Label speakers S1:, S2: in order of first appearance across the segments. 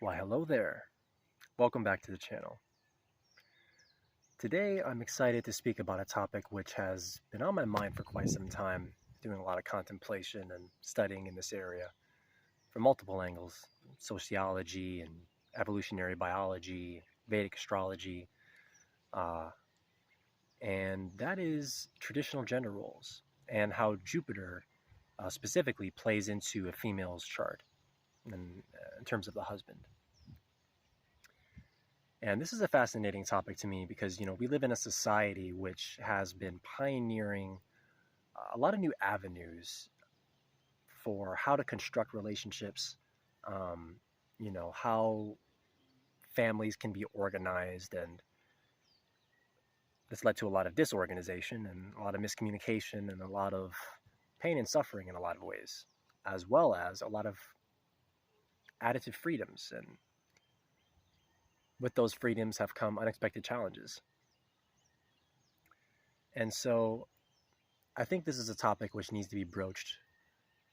S1: Why, hello there. Welcome back to the channel. Today, I'm excited to speak about a topic which has been on my mind for quite some time, doing a lot of contemplation and studying in this area from multiple angles: sociology and evolutionary biology, Vedic astrology, uh, and that is traditional gender roles and how Jupiter specifically plays into a female's chart in terms of the husband. And this is a fascinating topic to me because, we live in a society which has been pioneering a lot of new avenues for how to construct relationships, how families can be organized. And this led to a lot of disorganization and a lot of miscommunication and a lot of pain and suffering in a lot of ways, as well as a lot of additive freedoms. And with those freedoms have come unexpected challenges. And so I think this is a topic which needs to be broached,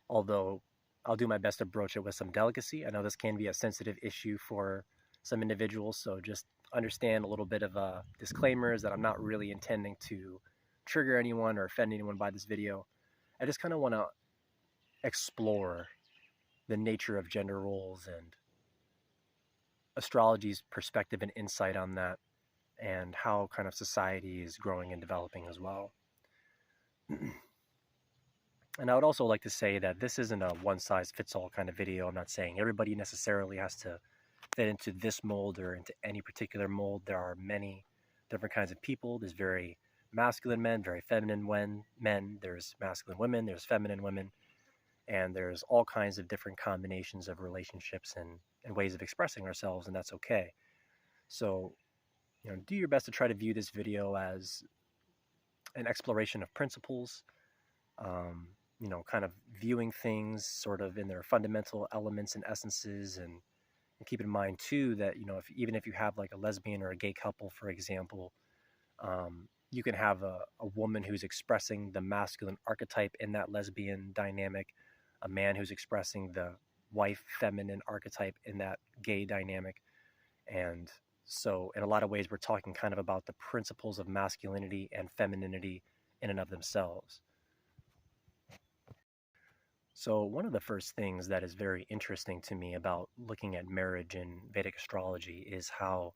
S1: although I'll do my best to broach it with some delicacy. I know this can be a sensitive issue for some individuals, so just understand a little bit of a disclaimer is that I'm not really intending to trigger anyone or offend anyone by this video. I just kind of want to explore the nature of gender roles and astrology's perspective and insight on that, and how kind of society is growing and developing as well. And I would also like to say that this isn't a one-size-fits-all kind of video. I'm not saying everybody necessarily has to fit into this mold or into any particular mold. There are many different kinds of people. There's very masculine men, very feminine men. There's masculine women, there's feminine women. And there's all kinds of different combinations of relationships and ways of expressing ourselves, and that's okay. So, do your best to try to view this video as an exploration of principles, kind of viewing things sort of in their fundamental elements and essences, and keep in mind too that, even if you have like a lesbian or a gay couple, for example, you can have a woman who's expressing the masculine archetype in that lesbian dynamic, a man who's expressing the wife feminine archetype in that gay dynamic. And so in a lot of ways, we're talking kind of about the principles of masculinity and femininity in and of themselves. So one of the first things that is very interesting to me about looking at marriage in Vedic astrology is how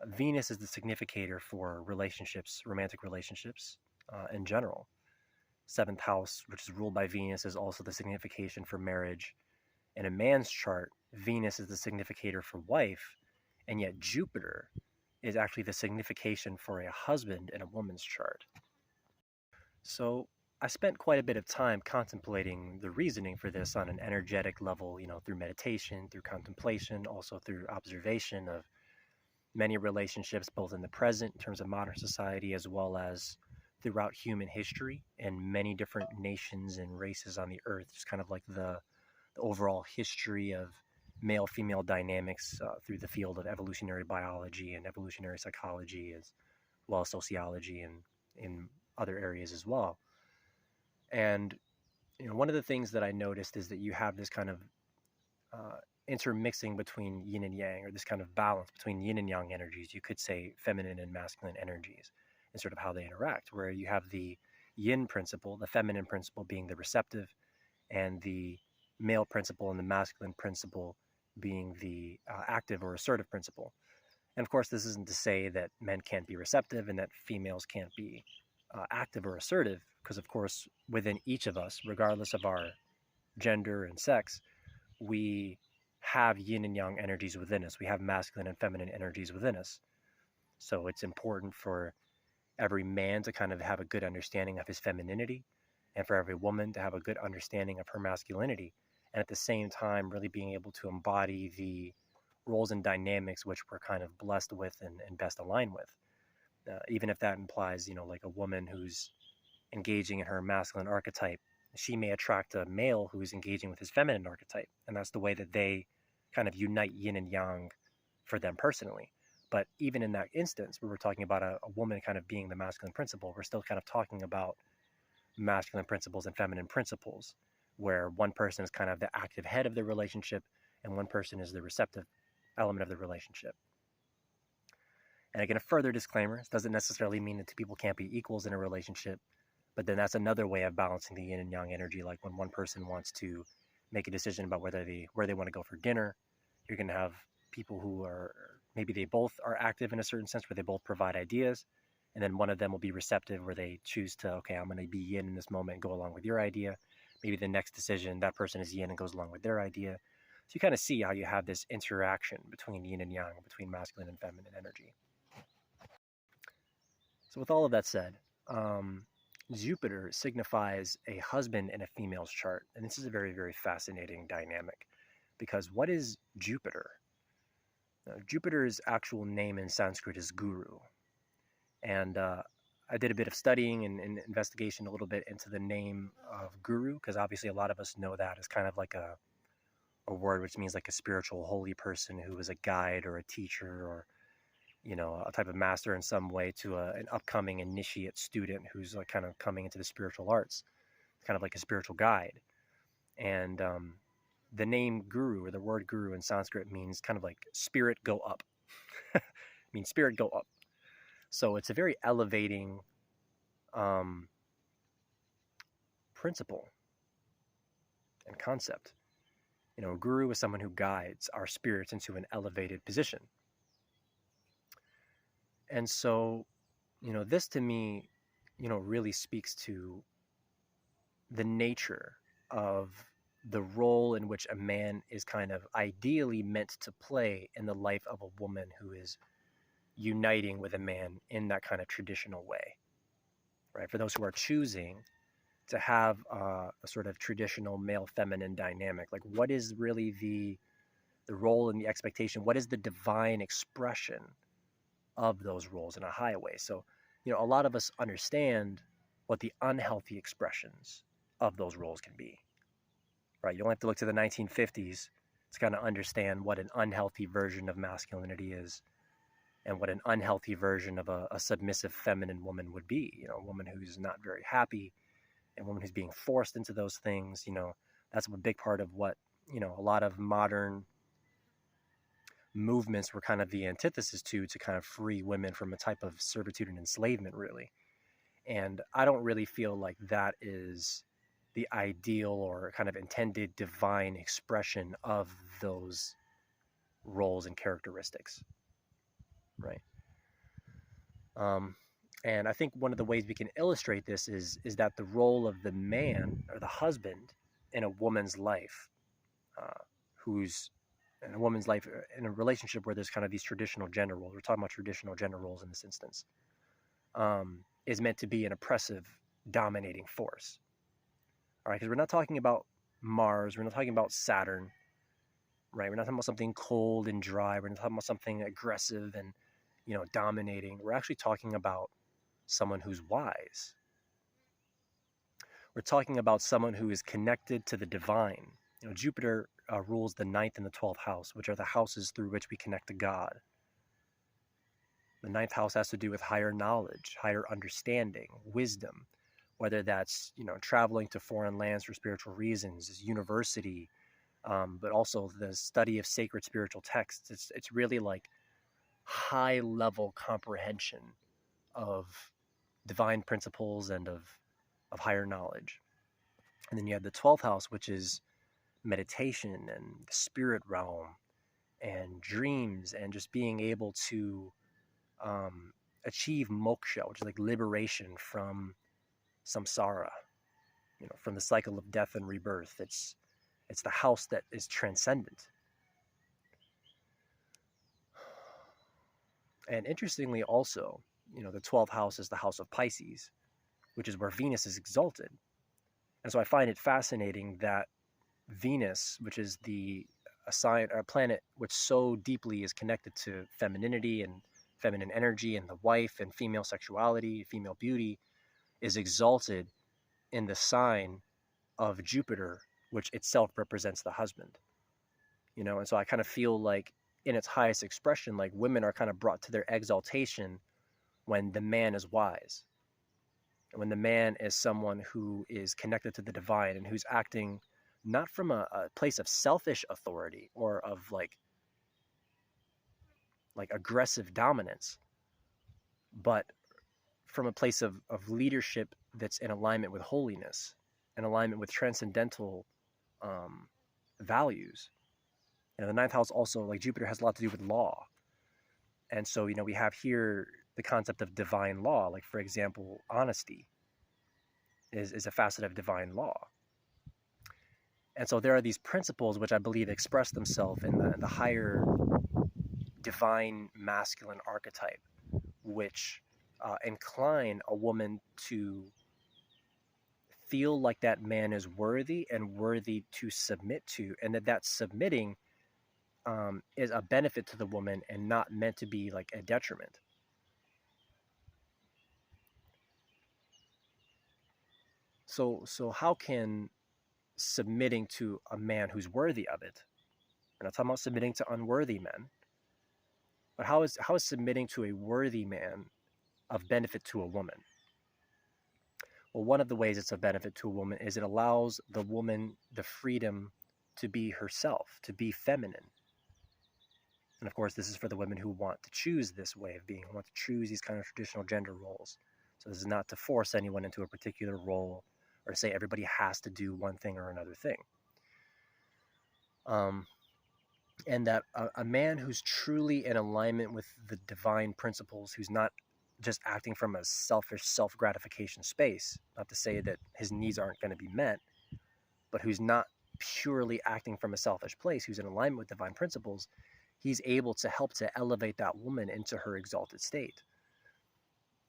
S1: Venus is the significator for relationships, romantic relationships in general. Seventh house, which is ruled by Venus, is also the signification for marriage. In a man's chart, Venus is the significator for wife, and yet Jupiter is actually the signification for a husband in a woman's chart. So I spent quite a bit of time contemplating the reasoning for this on an energetic level, through meditation, through contemplation, also through observation of many relationships, both in the present in terms of modern society, as well as throughout human history and many different nations and races on the earth, just kind of like the overall history of male-female dynamics through the field of evolutionary biology and evolutionary psychology, as well as sociology and in other areas as well. And one of the things that I noticed is that you have this kind of intermixing between yin and yang, or this kind of balance between yin and yang energies. You could say feminine and masculine energies, and sort of how they interact, where you have the yin principle, the feminine principle being the receptive, and the male principle and the masculine principle being the active or assertive principle. And of course, this isn't to say that men can't be receptive and that females can't be active or assertive, because of course, within each of us, regardless of our gender and sex, we have yin and yang energies within us. We have masculine and feminine energies within us. So it's important for every man to kind of have a good understanding of his femininity, and for every woman to have a good understanding of her masculinity, and at the same time really being able to embody the roles and dynamics which we're kind of blessed with and best aligned with. Even if that implies, like a woman who's engaging in her masculine archetype, she may attract a male who's engaging with his feminine archetype, and that's the way that they kind of unite yin and yang for them personally. But even in that instance, where we're talking about a woman kind of being the masculine principle, we're still kind of talking about masculine principles and feminine principles, where one person is kind of the active head of the relationship and one person is the receptive element of the relationship. And again, a further disclaimer, this doesn't necessarily mean that two people can't be equals in a relationship, but then that's another way of balancing the yin and yang energy. Like when one person wants to make a decision about where they want to go for dinner, you're going to have people who are, maybe they both are active in a certain sense where they both provide ideas, and then one of them will be receptive where they choose to, okay, I'm going to be yin in this moment and go along with your idea. Maybe the next decision, that person is yin and goes along with their idea. So you kind of see how you have this interaction between yin and yang, between masculine and feminine energy. So with all of that said, Jupiter signifies a husband in a female's chart. And this is a very, very fascinating dynamic, because what is Jupiter? Now, Jupiter's actual name in Sanskrit is Guru. And I did a bit of studying and investigation a little bit into the name of Guru, because obviously a lot of us know that as kind of like a word which means like a spiritual holy person who is a guide or a teacher or, you know, a type of master in some way to an upcoming initiate student who's like kind of coming into the spiritual arts, kind of like a spiritual guide. And the name Guru, or the word Guru in Sanskrit, means kind of like spirit go up. It means spirit go up. So it's a very elevating principle and concept. You know, a guru is someone who guides our spirits into an elevated position. And so, you know, this to me, you know, really speaks to the nature of the role in which a man is kind of ideally meant to play in the life of a woman who is uniting with a man in that kind of traditional way, right? For those who are choosing to have a sort of traditional male-feminine dynamic, like what is really the role and the expectation? What is the divine expression of those roles in a high way? So, you know, a lot of us understand what the unhealthy expressions of those roles can be, right? You only have to look to the 1950s to kind of understand what an unhealthy version of masculinity is and what an unhealthy version of a submissive feminine woman would be. You know, a woman who's not very happy, and a woman who's being forced into those things. You know, that's a big part of what, you know, a lot of modern movements were kind of the antithesis to kind of free women from a type of servitude and enslavement, really. And I don't really feel like that is the ideal or kind of intended divine expression of those roles and characteristics, right? And I think one of the ways we can illustrate this is that the role of the man or the husband in a woman's life, who's in a woman's life in a relationship where there's kind of these traditional gender roles. We're talking about traditional gender roles in this instance, is meant to be an oppressive, dominating force. All right, because we're not talking about Mars, we're not talking about Saturn, right? We're not talking about something cold and dry. We're not talking about something aggressive and, you know, dominating. We're actually talking about someone who's wise. We're talking about someone who is connected to the divine. You know, Jupiter rules the 9th and the 12th house, which are the houses through which we connect to God. The 9th house has to do with higher knowledge, higher understanding, wisdom, whether that's, you know, traveling to foreign lands for spiritual reasons, university, but also the study of sacred spiritual texts. It's really like high level comprehension of divine principles and of higher knowledge. And then you have the 12th house, which is meditation and the spirit realm and dreams and just being able to achieve moksha, which is like liberation from samsara, you know, from the cycle of death and rebirth. It's the house that is transcendent. And interestingly also, you know, the 12th house is the house of Pisces, which is where Venus is exalted. And so I find it fascinating that Venus, which is a planet which so deeply is connected to femininity and feminine energy and the wife and female sexuality, female beauty, is exalted in the sign of Jupiter, which itself represents the husband. You know, and so I kind of feel like in its highest expression, like women are kind of brought to their exaltation when the man is wise. And when the man is someone who is connected to the divine and who's acting not from a place of selfish authority or of like like aggressive dominance, but from a place of leadership that's in alignment with holiness, in alignment with transcendental um, values. The ninth house also, like Jupiter, has a lot to do with law. And so, we have here the concept of divine law. Like, for example, honesty is a facet of divine law. And so there are these principles which I believe express themselves in the higher divine masculine archetype, which incline a woman to feel like that man is worthy and worthy to submit to, and that submitting is a benefit to the woman and not meant to be like a detriment. So how can submitting to a man who's worthy of it? We're not talking about submitting to unworthy men, but how is submitting to a worthy man of benefit to a woman? Well, one of the ways it's a benefit to a woman is it allows the woman the freedom to be herself, to be feminine. And of course, this is for the women who want to choose this way of being, who want to choose these kind of traditional gender roles. So this is not to force anyone into a particular role or say everybody has to do one thing or another thing. And that a man who's truly in alignment with the divine principles, who's not just acting from a selfish self-gratification space, not to say that his needs aren't going to be met, but who's not purely acting from a selfish place, who's in alignment with divine principles, he's able to help to elevate that woman into her exalted state.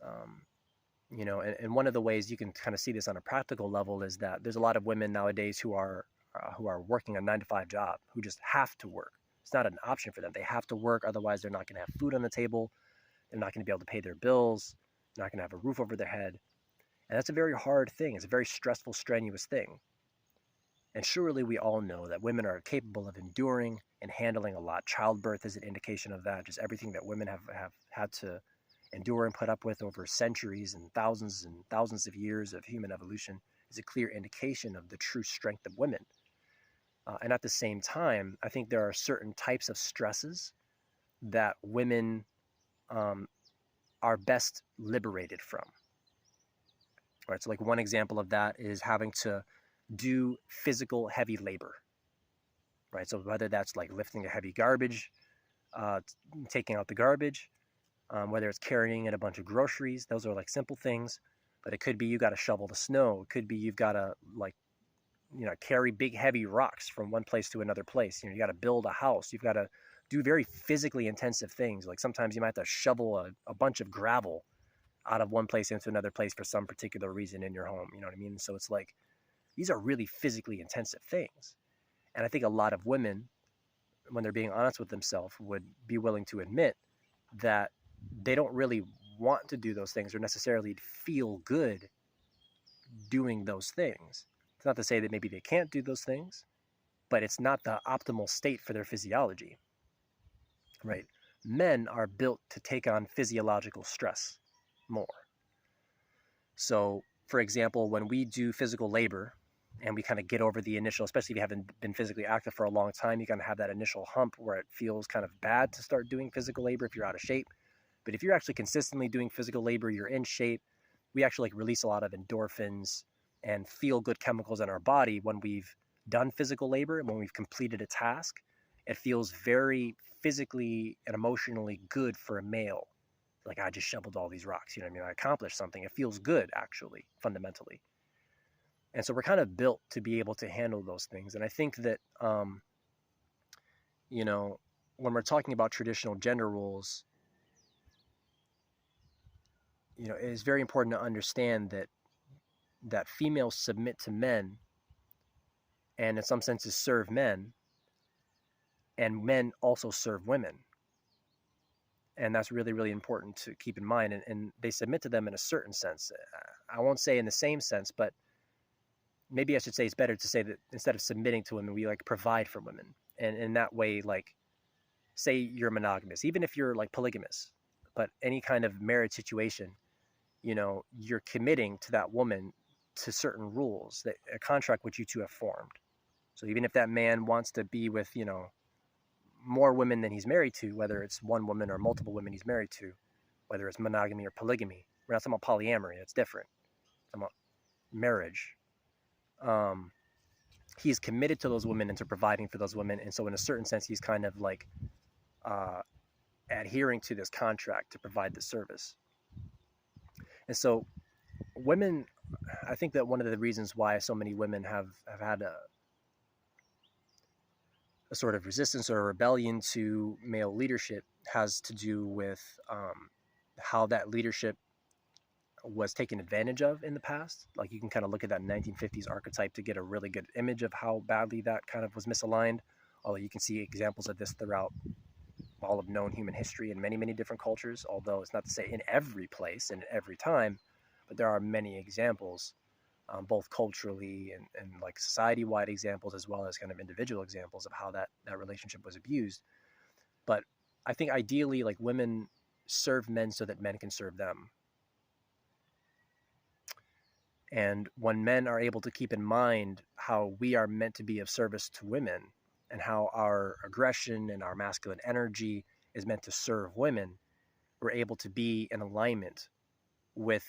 S1: And one of the ways you can kind of see this on a practical level is that there's a lot of women nowadays who are working a 9-to-5 job, who just have to work. It's not an option for them. They have to work, otherwise they're not going to have food on the table. They're not going to be able to pay their bills. They're not going to have a roof over their head. And that's a very hard thing. It's a very stressful, strenuous thing. And surely we all know that women are capable of enduring and handling a lot. Childbirth is an indication of that. Just everything that women have had to endure and put up with over centuries and thousands of years of human evolution is a clear indication of the true strength of women. And at the same time, I think there are certain types of stresses that women are best liberated from. Right? So like one example of that is having to do physical heavy labor. Right? So whether that's like lifting a heavy garbage, taking out the garbage, whether it's carrying in a bunch of groceries, those are like simple things. But it could be you got to shovel the snow. It could be you've got to carry big heavy rocks from one place to another place. You got to build a house. You've got to do very physically intensive things. Like sometimes you might have to shovel a bunch of gravel out of one place into another place for some particular reason in your home. You know what I mean? So it's like, these are really physically intensive things. And I think a lot of women, when they're being honest with themselves, would be willing to admit that they don't really want to do those things or necessarily feel good doing those things. It's not to say that maybe they can't do those things, but it's not the optimal state for their physiology, right? Men are built to take on physiological stress more. So, for example, when we do physical labor and we kind of get over the initial, especially if you haven't been physically active for a long time, you kind of have that initial hump where it feels kind of bad to start doing physical labor if you're out of shape. But if you're actually consistently doing physical labor, you're in shape, we actually like release a lot of endorphins and feel good chemicals in our body when we've done physical labor and when we've completed a task. It feels very physically and emotionally good for a male. Like, I just shoveled all these rocks, you know what I mean? I accomplished something. It feels good, actually, fundamentally. And so we're kind of built to be able to handle those things. And I think that, when we're talking about traditional gender roles, it is very important to understand that females submit to men and in some senses serve men, and men also serve women. And that's really, really important to keep in mind. And they submit to them in a certain sense. I won't say in the same sense, but maybe I should say it's better to say that instead of submitting to women, we like provide for women. And in that way, like, say you're monogamous, even if you're like polygamous, but any kind of marriage situation, you're committing to that woman to certain rules, that a contract which you two have formed. So even if that man wants to be with, more women than he's married to, whether it's one woman or multiple women he's married to, whether it's monogamy or polygamy. We're not talking about polyamory. That's different. We're talking about marriage. Um, he's committed to those women and to providing for those women. And so in a certain sense, he's kind of like uh, adhering to this contract to provide the service. And so women, I think that one of the reasons why so many women have had a sort of resistance or a rebellion to male leadership has to do with how that leadership was taken advantage of in the past. Like, you can kind of look at that 1950s archetype to get a really good image of how badly that kind of was misaligned. Although you can see examples of this throughout all of known human history in many, many different cultures. Although it's not to say in every place and every time, but there are many examples, both culturally and like society-wide examples, as well as kind of individual examples of how that relationship was abused. But I think ideally, like, women serve men so that men can serve them. And when men are able to keep in mind how we are meant to be of service to women and how our aggression and our masculine energy is meant to serve women, we're able to be in alignment with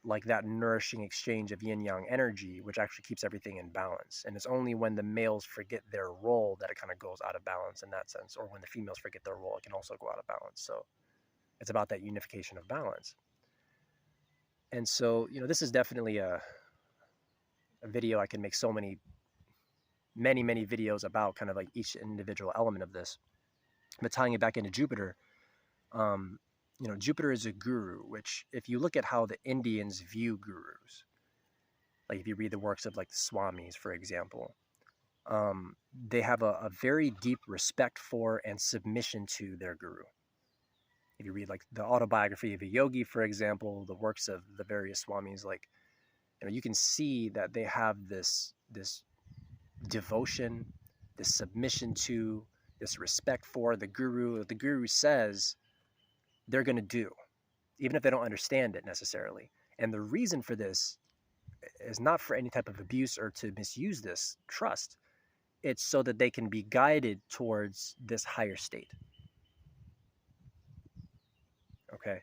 S1: like that nourishing exchange of yin yang energy, which actually keeps everything in balance. And it's only when the males forget their role that it kind of goes out of balance in that sense, or when the females forget their role, it can also go out of balance. So it's about that unification of balance. And so, this is definitely a video I can make so many videos about kind of like each individual element of this. But tying it back into Jupiter, Jupiter is a guru, which if you look at how the Indians view gurus, like if you read the works of like the Swamis, for example, they have a very deep respect for and submission to their guru. If you read like the autobiography of a yogi, for example, the works of the various Swamis, like, you can see that they have this devotion, this submission to, this respect for the guru. The guru says they're going to do, even if they don't understand it necessarily. And the reason for this is not for any type of abuse or to misuse this trust. It's so that they can be guided towards this higher state. Okay.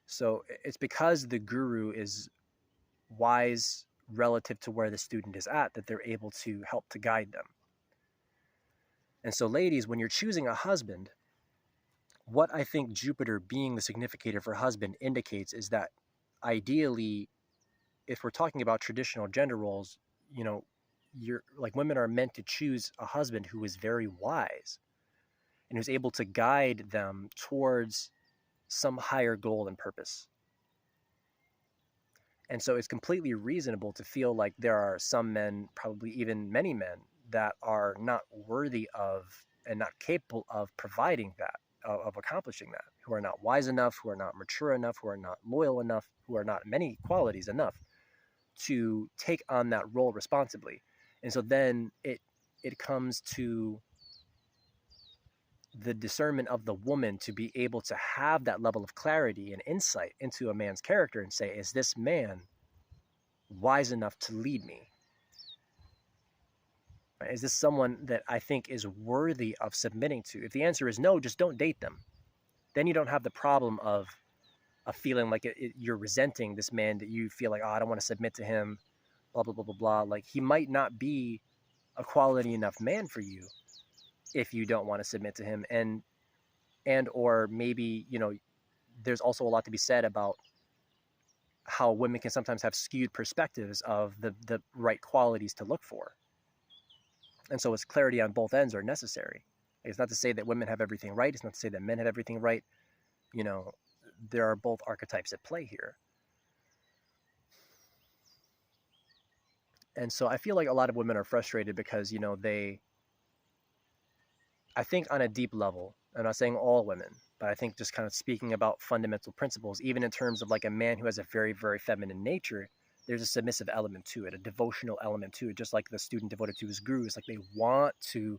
S1: So it's because the guru is wise relative to where the student is at that they're able to help to guide them. And so, ladies, when you're choosing a husband, what I think Jupiter being the significator for husband indicates is that ideally, if we're talking about traditional gender roles, you're like, women are meant to choose a husband who is very wise and who's able to guide them towards some higher goal and purpose. And so it's completely reasonable to feel like there are some men, probably even many men, that are not worthy of and not capable of providing that, of accomplishing that, who are not wise enough, who are not mature enough, who are not loyal enough, who are not many qualities enough to take on that role responsibly. And so then it comes to the discernment of the woman to be able to have that level of clarity and insight into a man's character and say, is this man wise enough to lead me? Is this someone that I think is worthy of submitting to? If the answer is no, just don't date them. Then you don't have the problem of feeling like you're resenting this man, that you feel like, oh, I don't want to submit to him, blah, blah, blah, blah, blah. Like, he might not be a quality enough man for you if you don't want to submit to him. And or maybe, there's also a lot to be said about how women can sometimes have skewed perspectives of the right qualities to look for. And so it's clarity on both ends are necessary. It's not to say that women have everything right. It's not to say that men have everything right. There are both archetypes at play here. And so I feel like a lot of women are frustrated because, I think on a deep level, I'm not saying all women, but I think just kind of speaking about fundamental principles, even in terms of like a man who has a very, very feminine nature, there's a submissive element to it, a devotional element to it, just like the student devoted to his guru. It's like they want to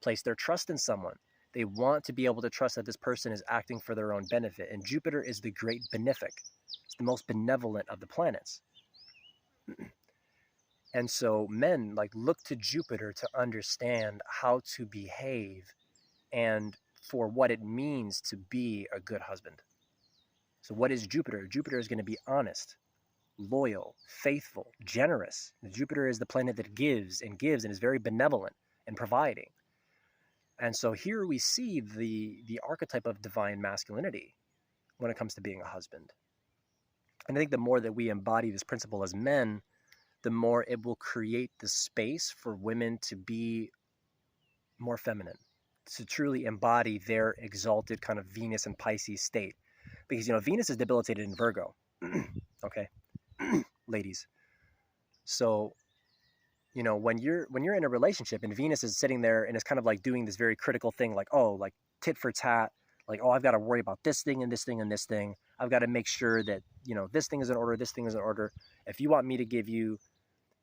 S1: place their trust in someone. They want to be able to trust that this person is acting for their own benefit. And Jupiter is the great benefic. It's the most benevolent of the planets. And so men like look to Jupiter to understand how to behave and for what it means to be a good husband. So, what is Jupiter? Jupiter is going to be honest, loyal, faithful, generous. Jupiter is the planet that gives and is very benevolent and providing. And so here we see the archetype of divine masculinity when it comes to being a husband. And I think the more that we embody this principle as men, the more it will create the space for women to be more feminine, to truly embody their exalted kind of Venus and Pisces state. Because, Venus is debilitated in Virgo. Okay, ladies. So, when you're in a relationship and Venus is sitting there and is kind of like doing this very critical thing, like, oh, like tit for tat, like, oh, I've got to worry about this thing and this thing and this thing. I've got to make sure that, this thing is in order, this thing is in order. If you want me to give you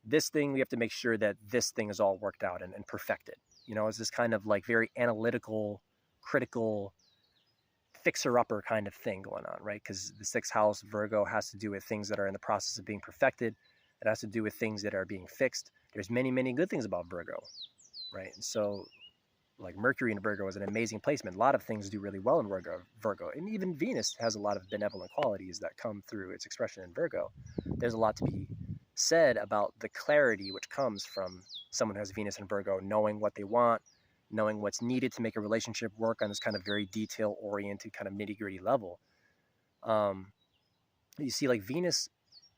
S1: this thing, we have to make sure that this thing is all worked out and perfected. It's this kind of like very analytical, critical, fixer-upper kind of thing going on, right? Because the sixth house, Virgo, has to do with things that are in the process of being perfected. It has to do with things that are being fixed. There's many, many good things about Virgo, right? And so, like Mercury in Virgo is an amazing placement. A lot of things do really well in Virgo. And even Venus has a lot of benevolent qualities that come through its expression in Virgo. There's a lot to be said about the clarity which comes from someone who has Venus in Virgo, knowing what they want, knowing what's needed to make a relationship work on this kind of very detail-oriented kind of nitty-gritty level. You see, like Venus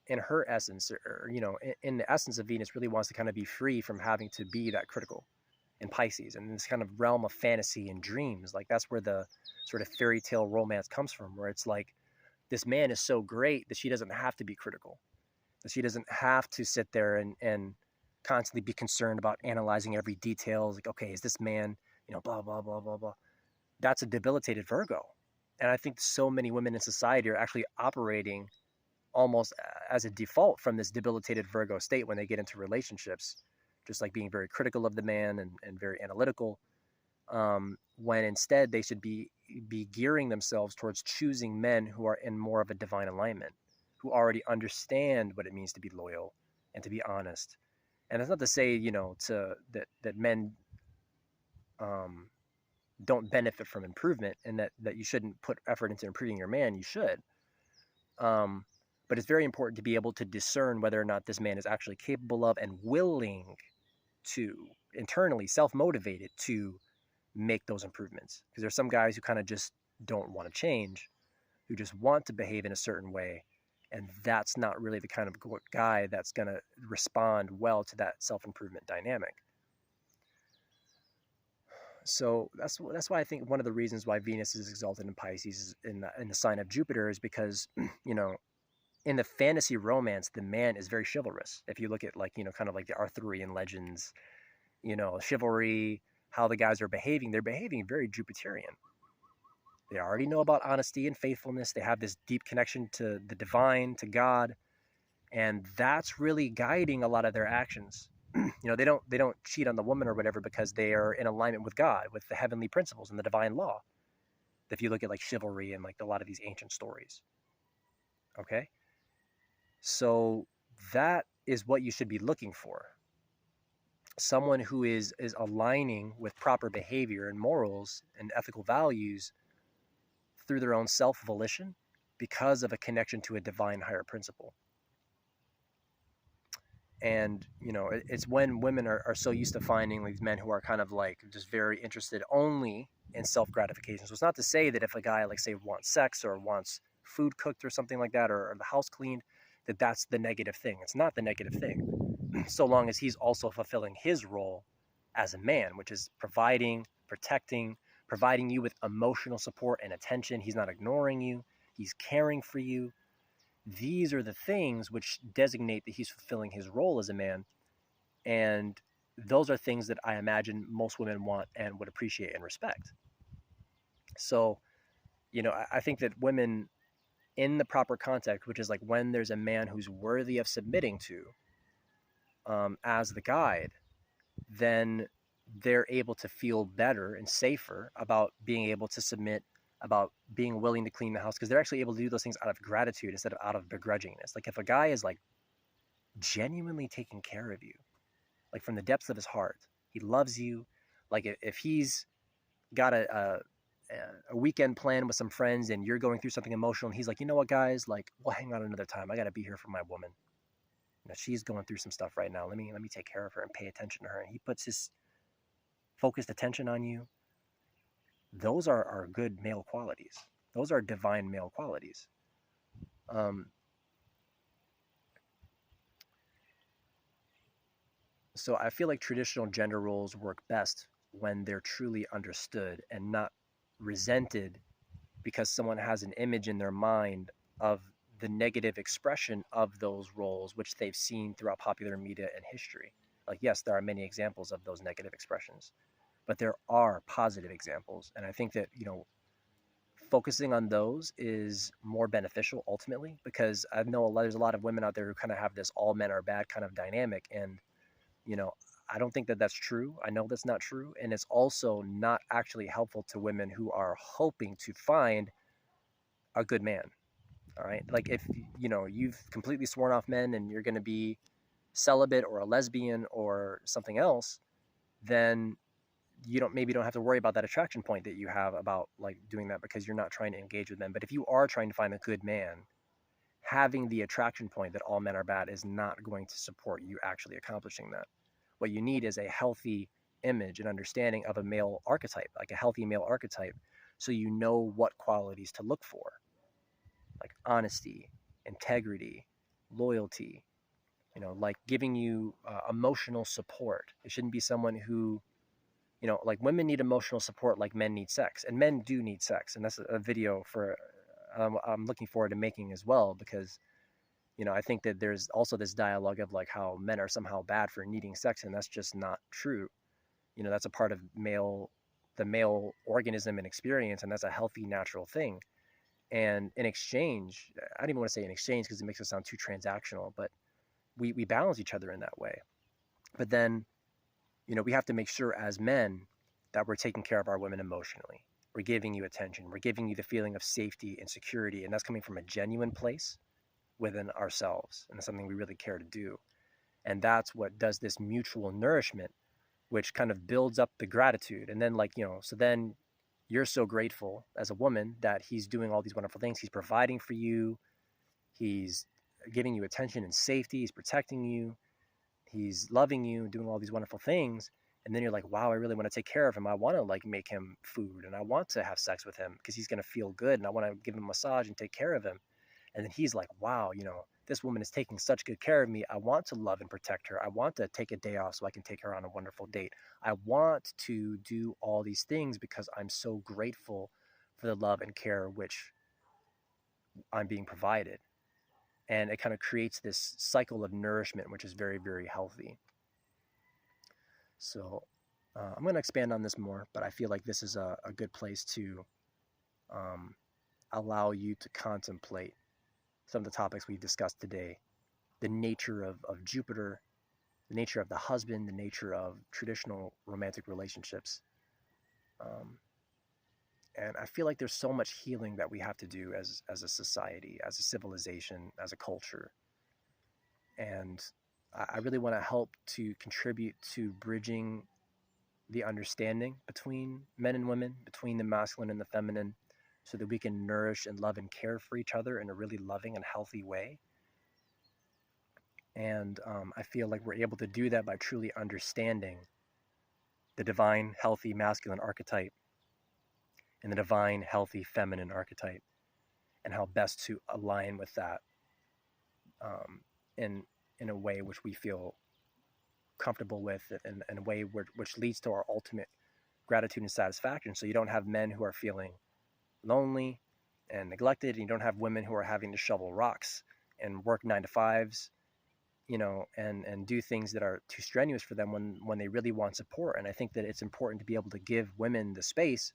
S1: in her essence, or in the essence of Venus, really wants to kind of be free from having to be that critical in Pisces and this kind of realm of fantasy and dreams. Like that's where the sort of fairy tale romance comes from, where it's like this man is so great that she doesn't have to be critical, that she doesn't have to sit there and constantly be concerned about analyzing every detail. Like, okay, is this man, blah, blah, blah, blah, blah. That's a debilitated Virgo. And I think so many women in society are actually operating almost as a default from this debilitated Virgo state when they get into relationships, just like being very critical of the man and very analytical, when instead they should be gearing themselves towards choosing men who are in more of a divine alignment, who already understand what it means to be loyal and to be honest. And that's not to say, that men don't benefit from improvement, and that you shouldn't put effort into improving your man. You should. But it's very important to be able to discern whether or not this man is actually capable of and willing to, internally self-motivated to make those improvements. Because there's some guys who kind of just don't want to change, who just want to behave in a certain way. And that's not really the kind of guy that's going to respond well to that self-improvement dynamic. So that's why I think one of the reasons why Venus is exalted in Pisces in the sign of Jupiter is because, in the fantasy romance, the man is very chivalrous. If you look at kind of like the Arthurian legends, chivalry, how the guys are behaving, they're behaving very Jupiterian. They already know about honesty and faithfulness. They have this deep connection to the divine, to God, and that's really guiding a lot of their actions. They don't cheat on the woman or whatever because they are in alignment with God, with the heavenly principles and the divine law. If you look at like chivalry and like a lot of these ancient stories. Okay? So that is what you should be looking for. Someone who is aligning with proper behavior and morals and ethical values through their own self-volition because of a connection to a divine higher principle. And, it's when women are so used to finding these men who are kind of like just very interested only in self-gratification. So it's not to say that if a guy, like, say, wants sex or wants food cooked or something like that, or the house cleaned, that's the negative thing. It's not the negative thing, so long as he's also fulfilling his role as a man, which is providing, protecting, providing you with emotional support and attention. He's not ignoring you. He's caring for you. These are the things which designate that he's fulfilling his role as a man. And those are things that I imagine most women want and would appreciate and respect. So, I think that women in the proper context, which is like when there's a man who's worthy of submitting to as the guide, then they're able to feel better and safer about being able to submit, about being willing to clean the house, because they're actually able to do those things out of gratitude instead of out of begrudgingness. Like if a guy is like genuinely taking care of you, like from the depths of his heart, he loves you. Like if he's got a weekend plan with some friends and you're going through something emotional and he's like, you know what, guys, like, we'll hang out another time. I got to be here for my woman. You know, she's going through some stuff right now. Let me take care of her and pay attention to her. And he puts his focused attention on you. Those are good male qualities. Those are divine male qualities. Um, so I feel like traditional gender roles work best when they're truly understood and not resented because someone has an image in their mind of the negative expression of those roles, which they've seen throughout popular media and history. Like, yes, there are many examples of those negative expressions, but there are positive examples. And I think that, focusing on those is more beneficial ultimately because I know there's a lot of women out there who kind of have this all men are bad kind of dynamic. And, you know, I don't think that that's true. I know that's not true. And it's also not actually helpful to women who are hoping to find a good man. All right. Like if, you've completely sworn off men and you're going to be celibate or a lesbian or something else, then you don't have to worry about that attraction point that you have about like doing that because you're not trying to engage with men. But if you are trying to find a good man, having the attraction point that all men are bad is not going to support you actually accomplishing that. What you need is a healthy image and understanding of a male archetype, like a healthy male archetype, so you know what qualities to look for, like honesty, integrity, loyalty, like giving you emotional support. It shouldn't be someone who, like women need emotional support like men need sex, and men do need sex. And that's a video for I'm looking forward to making as well because, I think that there's also this dialogue of like how men are somehow bad for needing sex, and that's just not true. That's a part of the male organism and experience, and that's a healthy, natural thing. And in exchange, I don't even want to say in exchange because it makes it sound too transactional, but we balance each other in that way. But then, we have to make sure as men that we're taking care of our women emotionally. We're giving you attention. We're giving you the feeling of safety and security. And that's coming from a genuine place within ourselves. And it's something we really care to do. And that's what does this mutual nourishment, which kind of builds up the gratitude. And then, like, so then you're so grateful as a woman that he's doing all these wonderful things. He's providing for you, he's giving you attention and safety, he's protecting you, he's loving you, doing all these wonderful things. And then you're like, wow, I really want to take care of him. I want to like make him food and I want to have sex with him because he's going to feel good and I want to give him a massage and take care of him. And then he's like, wow, this woman is taking such good care of me. I want to love and protect her. I want to take a day off so I can take her on a wonderful date. I want to do all these things because I'm so grateful for the love and care which I'm being provided. And it kind of creates this cycle of nourishment, which is very, very healthy. So I'm going to expand on this more, but I feel like this is a good place to um, allow you to contemplate some of the topics we've discussed today, the nature of Jupiter, the nature of the husband, the nature of traditional romantic relationships. Um, and I feel like there's so much healing that we have to do as a society, as a civilization, as a culture. And I really want to help to contribute to bridging the understanding between men and women, between the masculine and the feminine, so that we can nourish and love and care for each other in a really loving and healthy way. And I feel like we're able to do that by truly understanding the divine, healthy masculine archetype and the divine, healthy feminine archetype, and how best to align with that um, in in a way which we feel comfortable with, and in a way which leads to our ultimate gratitude and satisfaction. So you don't have men who are feeling lonely and neglected, and you don't have women who are having to shovel rocks and work 9 to 5s, and do things that are too strenuous for them when they really want support. And I think that it's important to be able to give women the space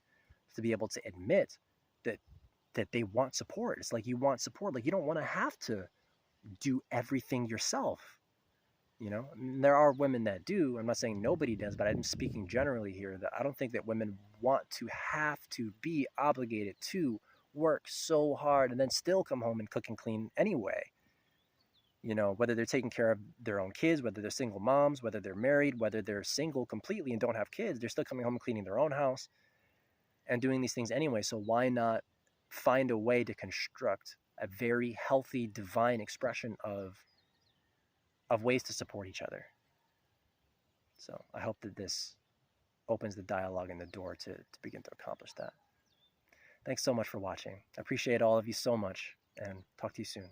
S1: to be able to admit that they want support. It's like you want support. Like you don't want to have to do everything yourself. And there are women that do. I'm not saying nobody does, but I'm speaking generally here that I don't think that women want to have to be obligated to work so hard and then still come home and cook and clean anyway. Whether they're taking care of their own kids, whether they're single moms, whether they're married, whether they're single completely and don't have kids, they're still coming home and cleaning their own house. and doing these things anyway. So why not find a way to construct a very healthy, divine expression of ways to support each other? So I hope that this opens the dialogue and the door to begin to accomplish that. Thanks so much for watching. I appreciate all of you so much, and talk to you soon.